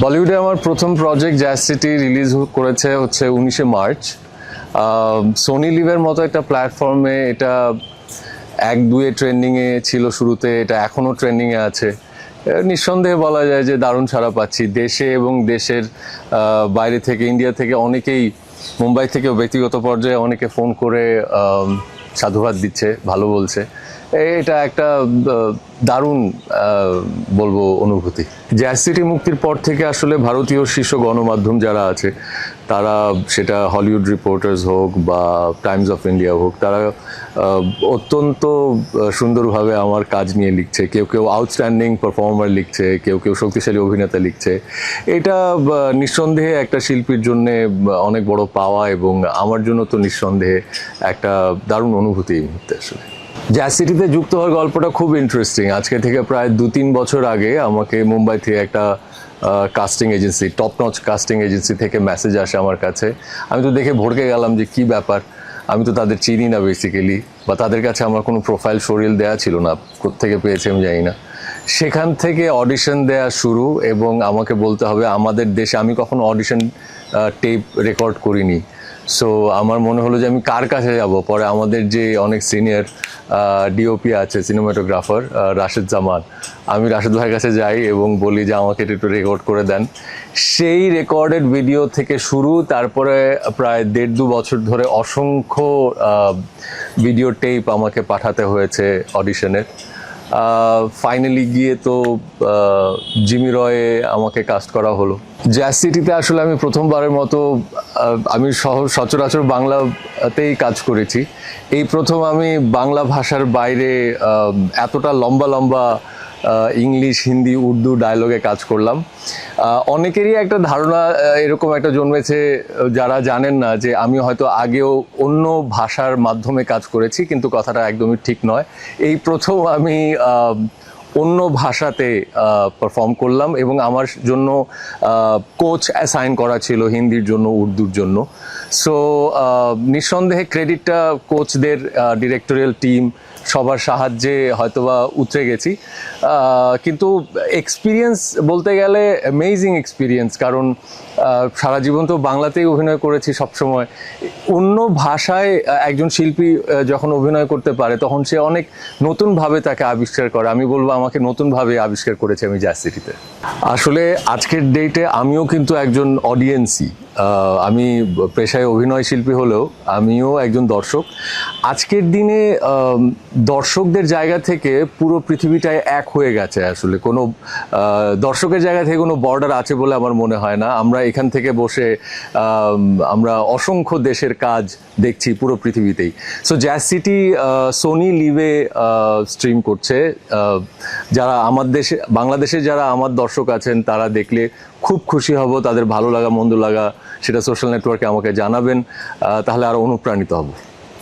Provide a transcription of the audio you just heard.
বলিউডে আমার প্রথম প্রজেক্ট জ্যাজ সিটি রিলিজ করেছে হচ্ছে 19শে মার্চ। সোনি লিভের মতো একটা প্ল্যাটফর্মে এটা 1-2-এ ট্রেন্ডিংয়ে ছিল শুরুতে, এটা এখনও ট্রেন্ডিংয়ে আছে। নিঃসন্দেহে বলা যায় যে দারুণ সাড়া পাচ্ছি। দেশে এবং দেশের বাইরে থেকে, ইন্ডিয়া থেকে অনেকেই, মুম্বাই থেকেও ব্যক্তিগত পর্যায়ে অনেকে ফোন করে সাধুবাদ দিচ্ছে, ভালো বলছে। এটা একটা দারুণ বলবো অনুভূতি। জ্যাজ সিটি মুক্তির পর থেকে আসলে ভারতীয় শীর্ষ গণমাধ্যম যারা আছে তারা, সেটা হলিউড রিপোর্টার্স হোক বা টাইমস অফ ইন্ডিয়া হোক, তারা অত্যন্ত সুন্দরভাবে আমার কাজ নিয়ে লিখছে। কেউ কেউ আউটস্ট্যান্ডিং পারফর্মার লিখছে, কেউ কেউ শক্তিশালী অভিনেতা লিখছে। এটা নিঃসন্দেহে একটা শিল্পীর জন্য অনেক বড় পাওয়া, এবং আমার জন্য তো নিঃসন্দেহে একটা দারুণ অনুভূতি এই মুহূর্তে। আসলে জ্যাজ সিটিতে যুক্ত হওয়ার গল্পটা খুব ইন্টারেস্টিং। আজকে থেকে প্রায় 2-3 বছর আগে আমাকে মুম্বাই থেকে একটা casting agency, top notch casting agency থেকে মেসেজ আসে আমার কাছে। আমি তো দেখে ভড়কে গেলাম যে কি ব্যাপার, আমি তো তাদের চিনি না বেসিক্যালি, বা তাদের কাছে আমার কোনো প্রোফাইল শরীর দেওয়া ছিল না, কোত্থেকে পেয়েছে আমি জানি না। সেখান থেকে অডিশন দেওয়া শুরু, এবং আমাকে বলতে হবে আমাদের দেশে আমি কখনো অডিশন টেপ রেকর্ড করিনি। সো আমার মনে হলো যে আমি কার কাছে যাব। পরে আমাদের যে অনেক সিনিয়র ডিওপি আছে, সিনেমাটোগ্রাফার রাশেদ জামান, আমি রাশেদ ভাইয়ের কাছে যাই এবং বলি যে আমাকে একটু রেকর্ড করে দেন। সেই রেকর্ডেড ভিডিও থেকে শুরু, তারপরে প্রায় 1.5-2 বছর ধরে অসংখ্য ভিডিও টেপ আমাকে পাঠাতে হয়েছে অডিশনের। ফাইনালি গিয়ে তো জিমি রয়ে আমাকে কাস্ট করা হলো। জ্যাজ সিটিতে আসলে আমি প্রথমবারের মতো, আমি সচরাচর বাংলাতেই কাজ করেছি, এই প্রথম আমি বাংলা ভাষার বাইরে এতটা লম্বা লম্বা ইংলিশ, হিন্দি, উর্দু ডায়লগে কাজ করলাম। অনেকেরই একটা ধারণা এরকম একটা জন্মেছে, যারা জানেন না যে আমি হয়তো আগেও অন্য ভাষার মাধ্যমে কাজ করেছি, কিন্তু কথাটা একদমই ঠিক নয়। এই প্রথম আমি অন্য ভাষাতে পারফর্ম করলাম, এবং আমার জন্য কোচ অ্যাসাইন করা ছিল হিন্দির জন্য, উর্দুর জন্য। সো নিঃসন্দেহে ক্রেডিটটা কোচদের, ডিরেক্টোরিয়াল টিম সবার সাহায্যে হয়তোবা উতরে গেছি। কিন্তু এক্সপিরিয়েন্স বলতে গেলে অ্যামেজিং এক্সপিরিয়েন্স, কারণ সারা জীবন তো বাংলাতেই অভিনয় করেছি সবসময়। অন্য ভাষায় একজন শিল্পী যখন অভিনয় করতে পারে তখন সে অনেক নতুনভাবে তাকে আবিষ্কার করে। আমি বলবো আমাকে নতুনভাবে আবিষ্কার করেছে আমি জ্যাজ সিটিতে। আসলে আজকের ডেটে আমিও কিন্তু একজন অডিয়েন্সই। আমি পেশায় অভিনয় শিল্পী হলেও আমিও একজন দর্শক। আজকের দিনে দর্শকদের জায়গা থেকে পুরো পৃথিবীটাই এক হয়ে গেছে। আসলে কোনো দর্শকের জায়গা থেকে কোনো বর্ডার আছে বলে আমার মনে হয় না। আমরা এখান থেকে বসে আমরা অসংখ্য দেশের কাজ দেখছি পুরো পৃথিবীতেই। সো জ্যাজ সিটি সোনি লিভে স্ট্রিম করছে। যারা আমার দেশে, বাংলাদেশে যারা আমার দর্শক আছেন, তারা দেখলে খুব খুশি হব। তাদের ভালো লাগা মন্দ লাগা সেটা সোশ্যাল নেটওয়ার্কে আমাকে জানাবেন, তাহলে আরও অনুপ্রাণিত হব।